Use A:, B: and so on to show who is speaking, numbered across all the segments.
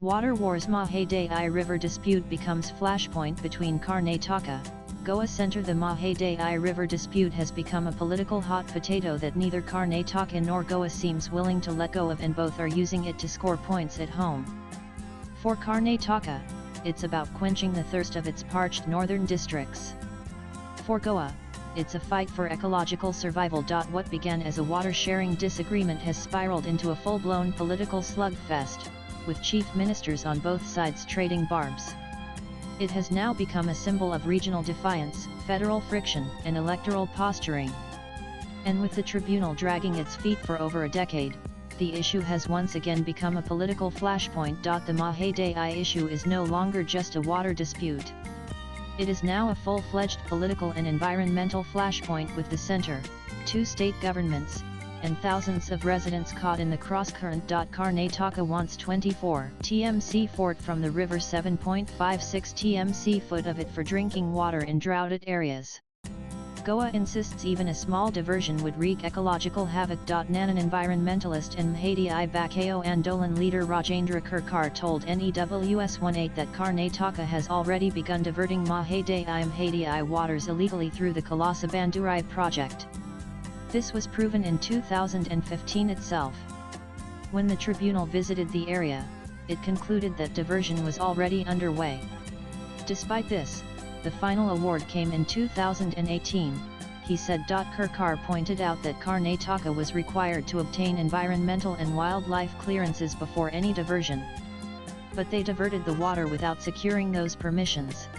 A: Water Wars Mahadayi River dispute becomes flashpoint between Karnataka, Goa Center. The Mahadayi River dispute has become a political hot potato that neither Karnataka nor Goa seems willing to let go of, and both are using it to score points at home. For Karnataka, it's about quenching the thirst of its parched northern districts. For Goa, it's a fight for ecological survival. What began as a water-sharing disagreement has spiraled into a full-blown political slugfest, with chief ministers on both sides trading barbs. It has now become a symbol of regional defiance, federal friction, and electoral posturing. And with the tribunal dragging its feet for over a decade, the issue has once again become a political flashpoint. The Mahadayi issue is no longer just a water dispute. It is now a full-fledged political and environmental flashpoint, with the center, two state governments, and thousands of residents caught in the crosscurrent. Karnataka wants 24 TMC fort from the river, 7.56 TMC foot of it for drinking water in droughted areas. Goa insists even a small diversion would wreak ecological havoc. Nanan environmentalist and Mahadayi Bakayo Andolan leader Rajendra Kirkar told NEWS 18 that Karnataka has already begun diverting Mahadayi waters illegally through the Kalasa-Bandurai project. This was proven in 2015 itself. When the tribunal visited the area, it concluded that diversion was already underway. Despite this, the final award came in 2018, he said. Kirkar pointed out that Karnataka was required to obtain environmental and wildlife clearances before any diversion. But they diverted the water without securing those permissions.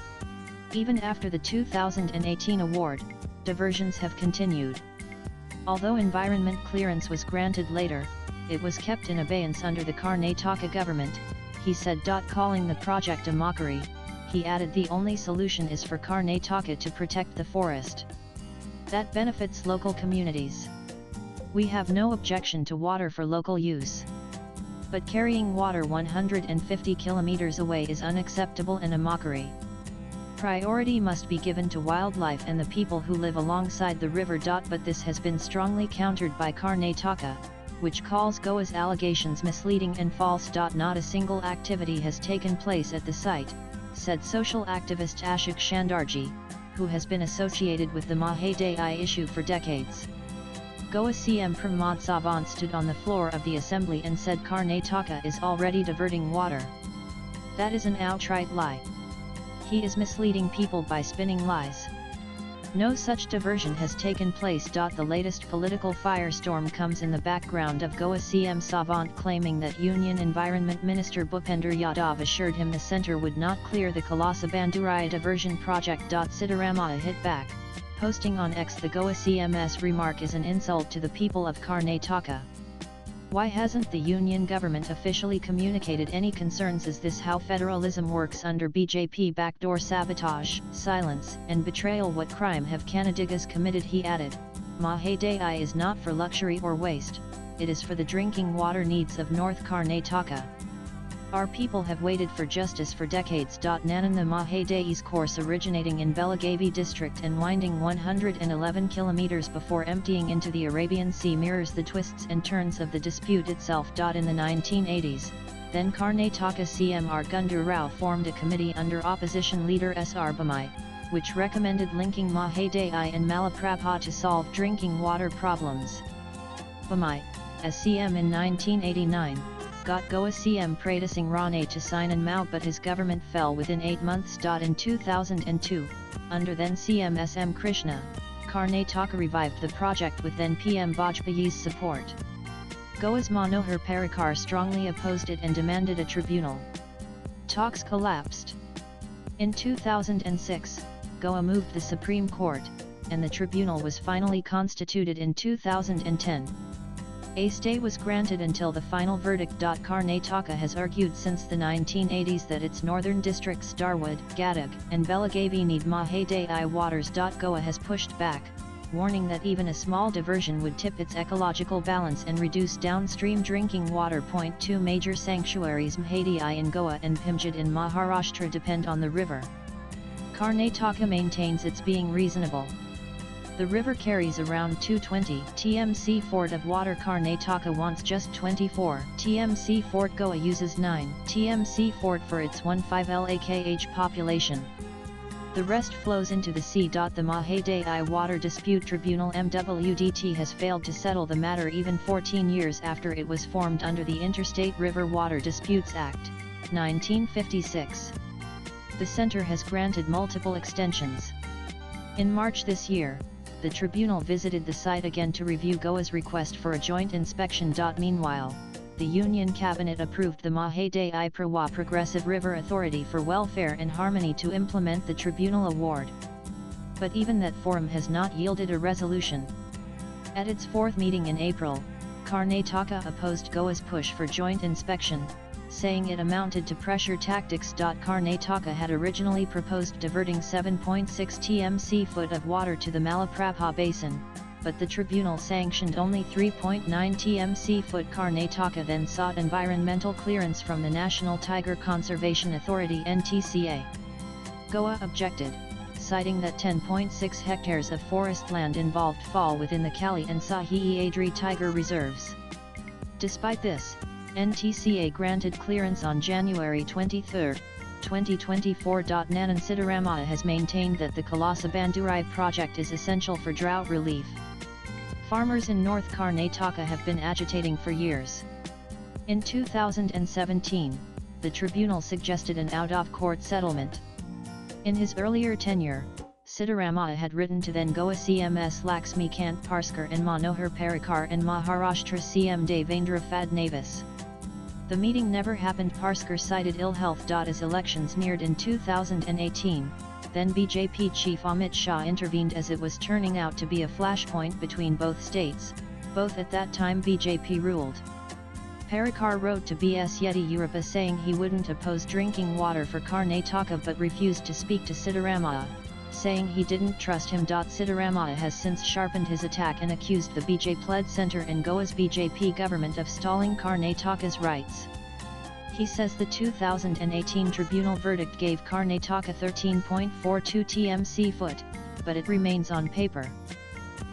A: Even after the 2018 award, diversions have continued. Although environment clearance was granted later, it was kept in abeyance under the Karnataka government, he said. Calling the project a mockery, he added the only solution is for Karnataka to protect the forest. That benefits local communities. We have no objection to water for local use. But carrying water 150 kilometers away is unacceptable and a mockery. Priority must be given to wildlife and the people who live alongside the river. But this has been strongly countered by Karnataka, which calls Goa's allegations misleading and false. Not a single activity has taken place at the site, said social activist Ashok Shandarji, who has been associated with the Mahadayi issue for decades. Goa CM Pramod Sawant stood on the floor of the assembly and said Karnataka is already diverting water. That is an outright lie. He is misleading people by spinning lies. No such diversion has taken place. The latest political firestorm comes in the background of Goa CM Sawant claiming that Union Environment Minister Bhupender Yadav assured him the centre would not clear the Kalasa-Bandurai diversion project. Siddaramaiah hit back, posting on X, the Goa CM's remark is an insult to the people of Karnataka. Why hasn't the union government officially communicated any concerns? Is this how federalism works under BJP? Backdoor sabotage, silence, and betrayal. What crime have Kannadigas committed? He added, Mahadayi is not for luxury or waste, it is for the drinking water needs of North Karnataka. Our people have waited for justice for decades. Nanan, the Mahadayi's course originating in Belagavi district and winding 111 kilometers before emptying into the Arabian Sea, mirrors the twists and turns of the dispute itself. In the 1980s, then Karnataka CM R. Gundur Rao formed a committee under opposition leader S.R. Bommai, which recommended linking Mahadayi and Malaprabha to solve drinking water problems. Bommai, as CM in 1989, got Goa CM Pradip Singh Rane to sign an MOU, but his government fell within 8 months. In 2002, under then CM S.M. Krishna, Karnataka revived the project with then PM Vajpayee's support. Goa's Manohar Parrikar strongly opposed it and demanded a tribunal. Talks collapsed. In 2006, Goa moved the Supreme Court, and the tribunal was finally constituted in 2010. A stay was granted until the final verdict. Karnataka has argued since the 1980s that its northern districts Dharwad, Gadag, and Belagavi need Mahadayi waters. Goa has pushed back, warning that even a small diversion would tip its ecological balance and reduce downstream drinking water. Two major sanctuaries, Mahadayi in Goa and Bhimjad in Maharashtra, depend on the river. Karnataka maintains it's being reasonable. The river carries around 220 TMC. Fort of water. Karnataka wants just 24 TMC. Fort Goa uses 9 TMC. Fort for its 15 lakh population. The rest flows into the sea. The Mahadayi Water Dispute Tribunal (MWDT) has failed to settle the matter even 14 years after it was formed under the Interstate River Water Disputes Act, 1956. The center has granted multiple extensions. In March this year, the tribunal visited the site again to review Goa's request for a joint inspection. Meanwhile, the Union Cabinet approved the Mahadayi Progressive River Authority for Welfare and Harmony to implement the tribunal award. But even that forum has not yielded a resolution. At its fourth meeting in April, Karnataka opposed Goa's push for joint inspection, saying it amounted to pressure tactics. Karnataka had originally proposed diverting 7.6 TMC foot of water to the Malaprabha Basin, but the tribunal sanctioned only 3.9 TMC foot. Karnataka then sought environmental clearance from the National Tiger Conservation Authority (NTCA). Goa objected, citing that 10.6 hectares of forest land involved fall within the Kali and Sahyadri tiger reserves. Despite this, NTCA granted clearance on January 23, 2024. Nanan Sitaramaya has maintained that the Kalasa-Bandurai project is essential for drought relief. Farmers in North Karnataka have been agitating for years. In 2017, the tribunal suggested an out-of-court settlement. In his earlier tenure, Sitaramaya had written to then Goa CMs Laxmikant Parskar and Manohar Parrikar and Maharashtra CM Devendra Fadnavis. The meeting never happened. Parskar cited ill health. As elections neared in 2018, then BJP chief Amit Shah intervened as it was turning out to be a flashpoint between both states, both at that time BJP ruled. Parrikar wrote to B.S. Yediyurappa saying he wouldn't oppose drinking water for Karnataka but refused to speak to Sitaramaya, saying he didn't trust him. Sitaramaya has since sharpened his attack and accused the BJP-led centre and Goa's BJP government of stalling Karnataka's rights. He says the 2018 tribunal verdict gave Karnataka 13.42 TMC foot, but it remains on paper.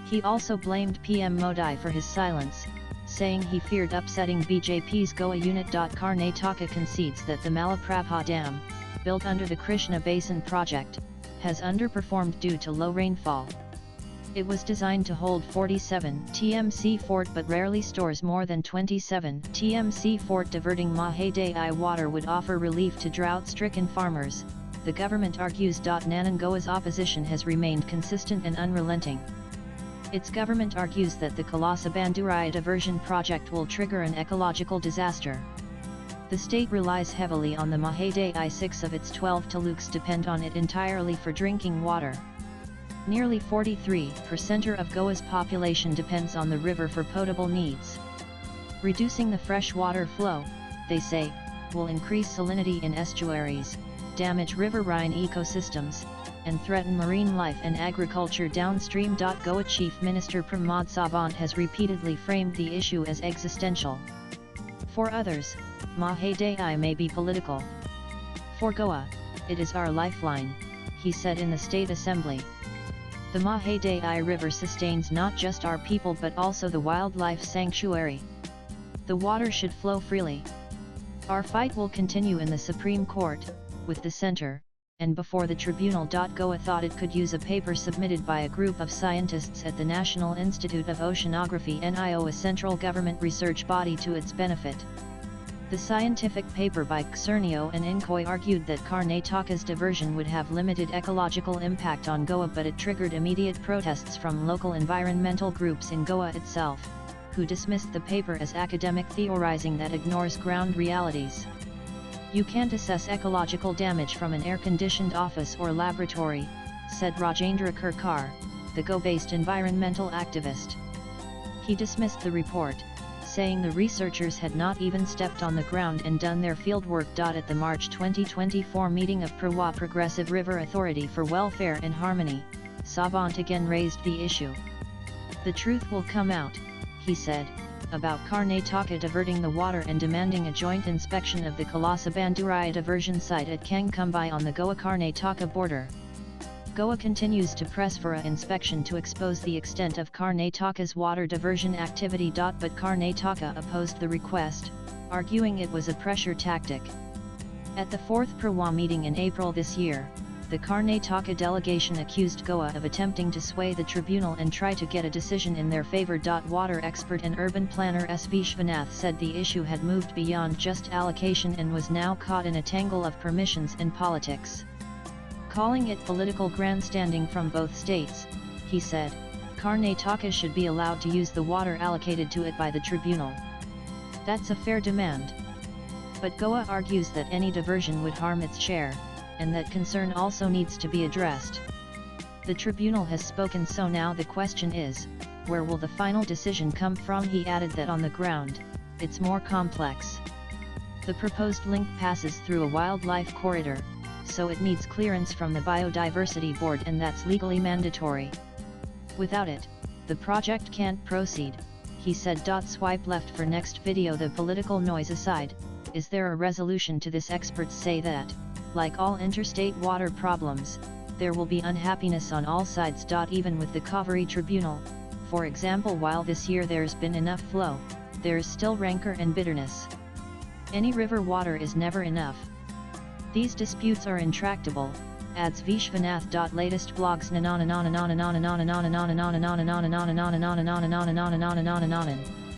A: He also blamed PM Modi for his silence, saying he feared upsetting BJP's Goa unit. Karnataka concedes that the Malaprabha Dam, built under the Krishna Basin project, has underperformed due to low rainfall. It was designed to hold 47 TMC fort but rarely stores more than 27 TMC fort. Diverting Mahadayi water would offer relief to drought-stricken farmers, the government argues. Nanan Goa's opposition has remained consistent and unrelenting. Its government argues that the Kalasa-Bandurai diversion project will trigger an ecological disaster. The state relies heavily on the Mahadayi. 6 of its 12 taluks depend on it entirely for drinking water. Nearly 43% of Goa's population depends on the river for potable needs. Reducing the freshwater flow, they say, will increase salinity in estuaries, damage riverine ecosystems, and threaten marine life and agriculture downstream. Goa Chief Minister Pramod Sawant has repeatedly framed the issue as existential. For others, Mahadayi may be political. For Goa, it is our lifeline, he said in the State Assembly. The Mahadayi River sustains not just our people but also the wildlife sanctuary. The water should flow freely. Our fight will continue in the Supreme Court, with the centre, and before the tribunal. Goa thought it could use a paper submitted by a group of scientists at the National Institute of Oceanography (NIO), a central government research body, to its benefit. The scientific paper by Xernio and Incoy argued that Karnataka's diversion would have limited ecological impact on Goa, but it triggered immediate protests from local environmental groups in Goa itself, who dismissed the paper as academic theorizing that ignores ground realities. You can't assess ecological damage from an air-conditioned office or laboratory, said Rajendra Kirkar, the Goa-based environmental activist. He dismissed the report, saying the researchers had not even stepped on the ground and done their fieldwork. At the March 2024 meeting of Prawa Progressive River Authority for Welfare and Harmony, Sawant again raised the issue. The truth will come out, he said, about Karnataka diverting the water and demanding a joint inspection of the Kalasa-Bandurai diversion site at Kankumbai on the Goa-Karnataka border. Goa continues to press for a inspection to expose the extent of Karnataka's water diversion activity. But Karnataka opposed the request, arguing it was a pressure tactic. At the 4th Purwa meeting in April this year, the Karnataka delegation accused Goa of attempting to sway the tribunal and try to get a decision in their favor. Water expert and urban planner S. Vishwanath said the issue had moved beyond just allocation and was now caught in a tangle of permissions and politics. Calling it political grandstanding from both states, he said, Karnataka should be allowed to use the water allocated to it by the tribunal. That's a fair demand. But Goa argues that any diversion would harm its share, and that concern also needs to be addressed. The tribunal has spoken, so now the question is, where will the final decision come from? He added that on the ground, it's more complex. The proposed link passes through a wildlife corridor, so it needs clearance from the Biodiversity Board, and that's legally mandatory. Without it, the project can't proceed, he said. Swipe left for next video. The political noise aside, is there a resolution to this? Experts say that, like all interstate water problems, there will be unhappiness on all sides. Even with the Kaveri Tribunal, for example, while this year there's been enough flow, there is still rancor and bitterness. Any river water is never enough. These disputes are intractable, adds Vishwanath. Latest blogs.